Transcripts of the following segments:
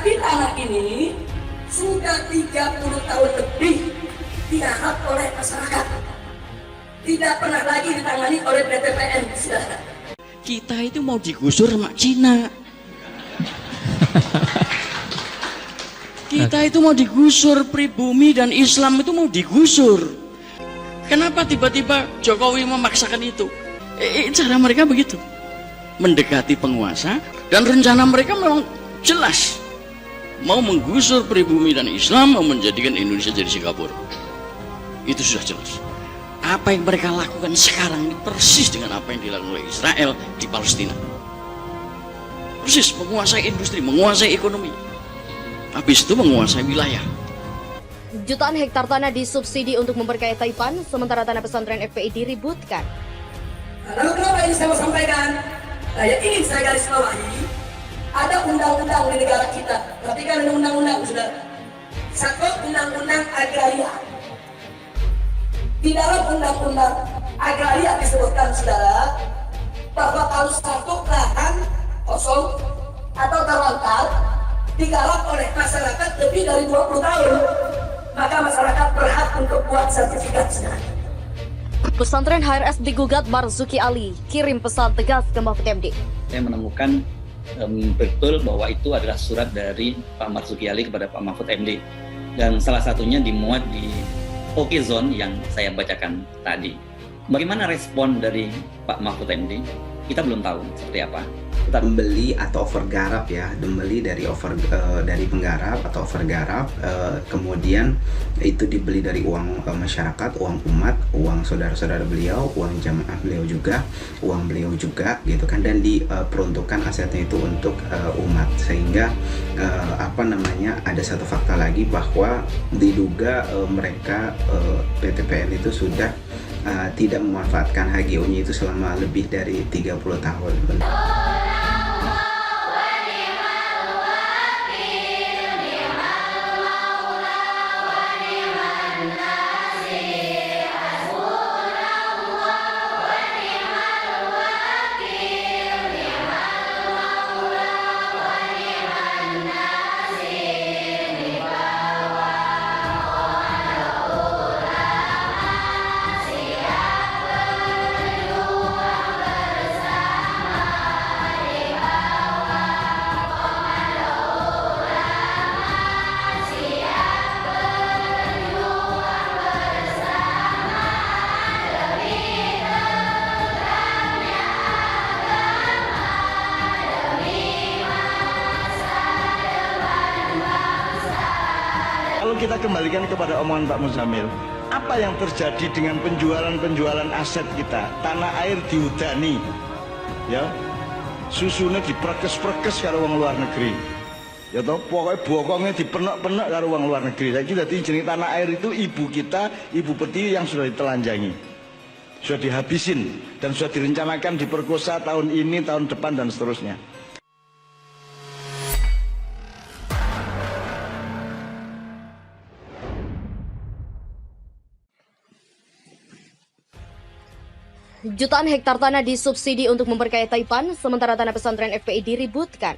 Tapi tanah ini sudah 30 tahun lebih digarap oleh masyarakat. Tidak pernah lagi ditangani oleh PTPN. Kita itu mau digusur sama Cina. Kita itu mau digusur, pribumi dan Islam itu mau digusur. Kenapa tiba-tiba Jokowi memaksakan itu? Cara mereka begitu, mendekati penguasa, dan rencana mereka memang jelas, mau menggusur pribumi dan Islam, mau menjadikan Indonesia jadi Singapura. Itu sudah jelas. Apa yang mereka lakukan sekarang ini persis dengan apa yang dilakukan oleh Israel di Palestina. Persis, menguasai industri, menguasai ekonomi, habis itu menguasai wilayah. Jutaan hektar tanah disubsidi untuk memperkaya Taipan, sementara tanah pesantren FPI diributkan. Lalu kenapa ini saya mau sampaikan? Nah, yang ingin saya garis bawahi, ada undang-undang di negara kita. Perhatikan ada undang-undang, saudara. Satu, undang-undang agraria. Di dalam undang-undang agraria disebutkan, saudara, bahwa kalau satu lahan kosong atau terlantar digarap oleh masyarakat lebih dari 20 tahun, maka masyarakat berhak untuk buat sertifikat, saudara. Pesantren HRS digugat Marzuki Ali, kirim pesan tegas ke Mahfud MD. Saya menemukan betul bahwa itu adalah surat dari Pak Marzuki Ali kepada Pak Mahfud MD. Dan salah satunya dimuat di Okezone yang saya bacakan tadi. Bagaimana respon dari Pak Mahfud MD? Kita belum tahu seperti apa. Membeli atau overgarap ya, membeli dari penggarap atau overgarap, kemudian itu dibeli dari uang masyarakat, uang umat, uang saudara-saudara beliau, uang jamaah beliau juga, uang beliau juga, gitu kan, dan diperuntukkan asetnya itu untuk umat, sehingga ada satu fakta lagi bahwa diduga mereka PTPN itu sudah tidak memanfaatkan HGU-nya itu selama lebih dari 30 tahun. Kalau kita kembalikan kepada omongan Pak Muzamil, apa yang terjadi dengan penjualan aset kita? Tanah air dihudani, ya, susunya diperkes-perkes karo wong luar negeri, ya toh, pokoknya bokongnya dipenek-penek karo wong luar negeri. Saya kira jenis tanah air itu ibu kita, ibu pertiwi yang sudah ditelanjangi, sudah dihabisin, dan sudah direncanakan diperkosa tahun ini, tahun depan, dan seterusnya. Jutaan hektar tanah disubsidi untuk memperkaya Taipan, sementara tanah pesantren FPI diributkan.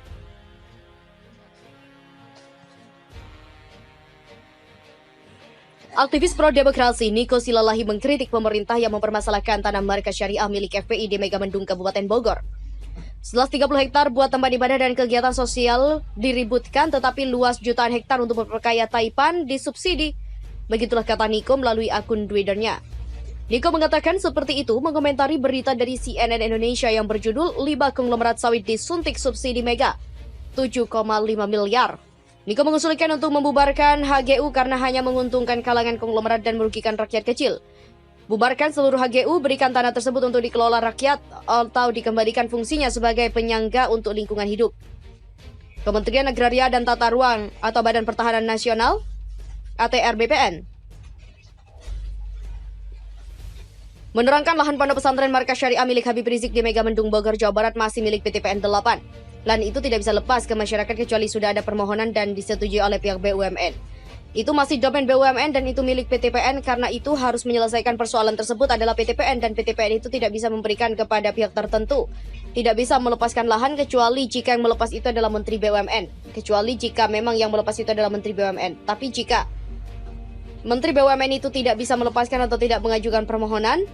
Aktivis pro-demokrasi Niko Silalahi mengkritik pemerintah yang mempermasalahkan tanah markas syariah milik FPI di Megamendung, Kabupaten Bogor. Setelah 30 hektar buat tempat ibadah dan kegiatan sosial diributkan, tetapi luas jutaan hektar untuk memperkaya Taipan disubsidi. Begitulah kata Niko melalui akun Twitternya. Niko mengatakan seperti itu mengomentari berita dari CNN Indonesia yang berjudul 5 konglomerat sawit disuntik subsidi mega 7,5 miliar. Niko mengusulkan untuk membubarkan HGU karena hanya menguntungkan kalangan konglomerat dan merugikan rakyat kecil. Bubarkan seluruh HGU, berikan tanah tersebut untuk dikelola rakyat atau dikembalikan fungsinya sebagai penyangga untuk lingkungan hidup. Kementerian Agraria dan Tata Ruang atau Badan Pertahanan Nasional ATR BPN menerangkan lahan pondok pesantren markas syariah milik Habib Rizik di Megamendung, Bogor, Jawa Barat masih milik PTPN 8. Lahan itu tidak bisa lepas ke masyarakat kecuali sudah ada permohonan dan disetujui oleh pihak BUMN. Itu masih domain BUMN dan itu milik PTPN, karena itu harus menyelesaikan persoalan tersebut adalah PTPN, dan PTPN itu tidak bisa memberikan kepada pihak tertentu. Tidak bisa melepaskan lahan kecuali jika yang melepas itu adalah Menteri BUMN. Kecuali jika memang yang melepas itu adalah Menteri BUMN. Tapi jika Menteri BUMN itu tidak bisa melepaskan atau tidak mengajukan permohonan,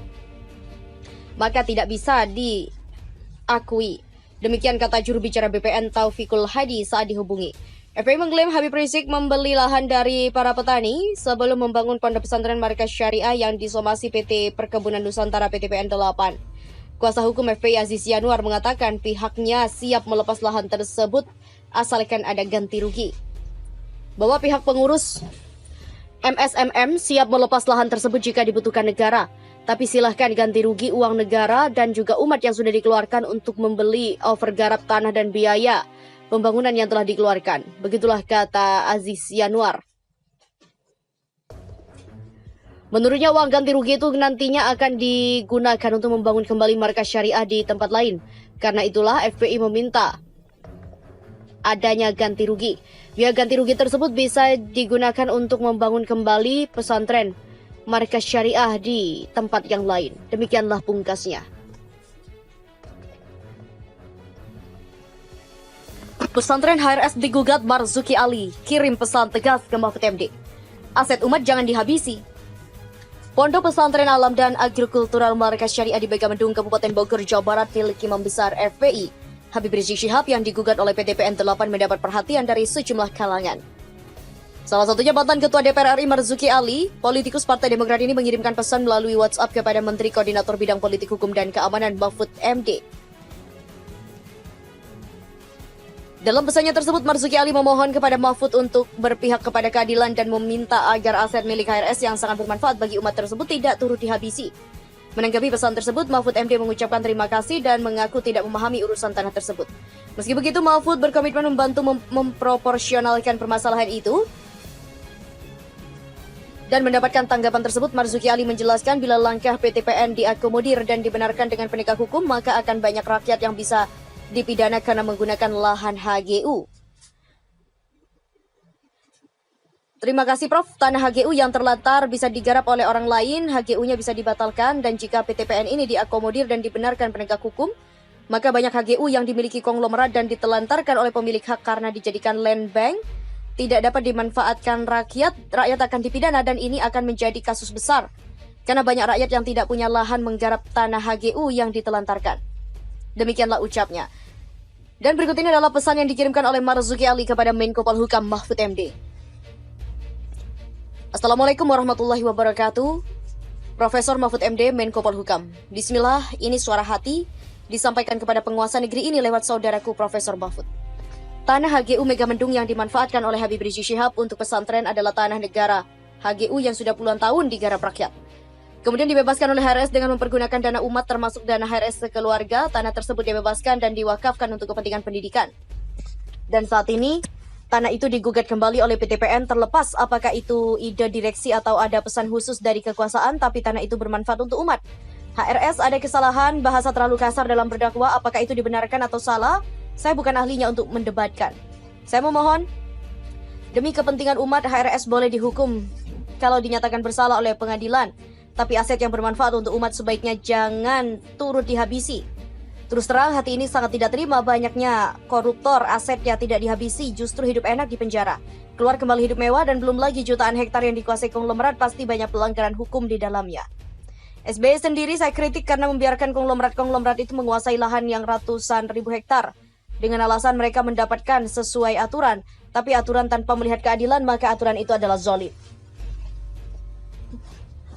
maka tidak bisa diakui. Demikian kata juru bicara BPN Taufikul Hadi saat dihubungi. FPI mengklaim Habib Rizik membeli lahan dari para petani sebelum membangun pondok pesantren markas syariah yang disomasi PT Perkebunan Nusantara PTPN 8. Kuasa hukum FPI Aziz Yanuar mengatakan pihaknya siap melepas lahan tersebut asalkan ada ganti rugi. Bahwa pihak pengurus MSMM siap melepas lahan tersebut jika dibutuhkan negara. Tapi silahkan ganti rugi uang negara dan juga umat yang sudah dikeluarkan untuk membeli overgarap tanah dan biaya pembangunan yang telah dikeluarkan. Begitulah kata Aziz Yanuar. Menurutnya uang ganti rugi itu nantinya akan digunakan untuk membangun kembali markas syariah di tempat lain. Karena itulah FPI meminta adanya ganti rugi. Biaya ganti rugi tersebut bisa digunakan untuk membangun kembali pesantren markas syariah di tempat yang lain. Demikianlah pungkasnya. Pesantren HRS digugat Marzuki Ali, kirim pesan tegas ke Mahfud MD. Aset umat jangan dihabisi. Pondok Pesantren Alam dan Agrikultural Markas Syariah di Megamendung, Kabupaten Bogor, Jawa Barat milik Imam Besar FPI Habib Rizik Syihab yang digugat oleh PTPN 8 mendapat perhatian dari sejumlah kalangan. Salah satunya mantan Ketua DPR RI Marzuki Ali, politikus Partai Demokrat ini mengirimkan pesan melalui WhatsApp kepada Menteri Koordinator Bidang Politik Hukum dan Keamanan Mahfud MD. Dalam pesannya tersebut, Marzuki Ali memohon kepada Mahfud untuk berpihak kepada keadilan dan meminta agar aset milik HRS yang sangat bermanfaat bagi umat tersebut tidak turut dihabisi. Menanggapi pesan tersebut, Mahfud MD mengucapkan terima kasih dan mengaku tidak memahami urusan tanah tersebut. Meski begitu, Mahfud berkomitmen membantu memproporsionalkan permasalahan itu. Dan mendapatkan tanggapan tersebut, Marzuki Ali menjelaskan bila langkah PTPN diakomodir dan dibenarkan dengan penegak hukum, maka akan banyak rakyat yang bisa dipidana karena menggunakan lahan HGU. Terima kasih Prof. Tanah HGU yang terlantar bisa digarap oleh orang lain, HGU-nya bisa dibatalkan, dan jika PTPN ini diakomodir dan dibenarkan penegak hukum, maka banyak HGU yang dimiliki konglomerat dan ditelantarkan oleh pemilik hak karena dijadikan land bank, tidak dapat dimanfaatkan rakyat akan dipidana, dan ini akan menjadi kasus besar. Karena banyak rakyat yang tidak punya lahan menggarap tanah HGU yang ditelantarkan. Demikianlah ucapnya. Dan berikut ini adalah pesan yang dikirimkan oleh Marzuki Ali kepada Menko Polhukam Mahfud MD. Assalamualaikum warahmatullahi wabarakatuh. Profesor Mahfud MD, Menko Polhukam. Bismillah, ini suara hati disampaikan kepada penguasa negeri ini lewat saudaraku Profesor Mahfud. Tanah HGU Megamendung yang dimanfaatkan oleh Habib Rizik Syihab untuk pesantren adalah tanah negara HGU yang sudah puluhan tahun digarap rakyat. Kemudian dibebaskan oleh HRS dengan mempergunakan dana umat termasuk dana HRS sekeluarga. Tanah tersebut dibebaskan dan diwakafkan untuk kepentingan pendidikan. Dan saat ini, tanah itu digugat kembali oleh PTPN terlepas apakah itu ide direksi atau ada pesan khusus dari kekuasaan, tapi tanah itu bermanfaat untuk umat. HRS ada kesalahan, bahasa terlalu kasar dalam berdakwah, apakah itu dibenarkan atau salah? Saya bukan ahlinya untuk mendebatkan. Saya memohon, demi kepentingan umat, HRS boleh dihukum kalau dinyatakan bersalah oleh pengadilan. Tapi aset yang bermanfaat untuk umat sebaiknya jangan turut dihabisi. Terus terang, hati ini sangat tidak terima banyaknya koruptor asetnya tidak dihabisi, justru hidup enak di penjara. Keluar kembali hidup mewah dan belum lagi jutaan hektar yang dikuasai konglomerat, pasti banyak pelanggaran hukum di dalamnya. SBY sendiri saya kritik karena membiarkan konglomerat itu menguasai lahan yang ratusan ribu hektar. Dengan alasan mereka mendapatkan sesuai aturan, tapi aturan tanpa melihat keadilan, maka aturan itu adalah zalim.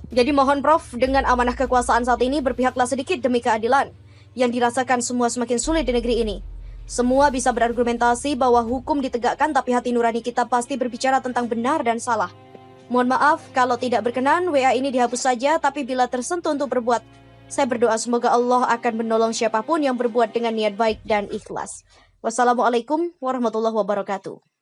Jadi mohon Prof, dengan amanah kekuasaan saat ini berpihaklah sedikit demi keadilan yang dirasakan semua semakin sulit di negeri ini. Semua bisa berargumentasi bahwa hukum ditegakkan, tapi hati nurani kita pasti berbicara tentang benar dan salah. Mohon maaf kalau tidak berkenan, WA ini dihapus saja, tapi bila tersentuh untuk berbuat, saya berdoa semoga Allah akan menolong siapapun yang berbuat dengan niat baik dan ikhlas. Wassalamualaikum warahmatullahi wabarakatuh.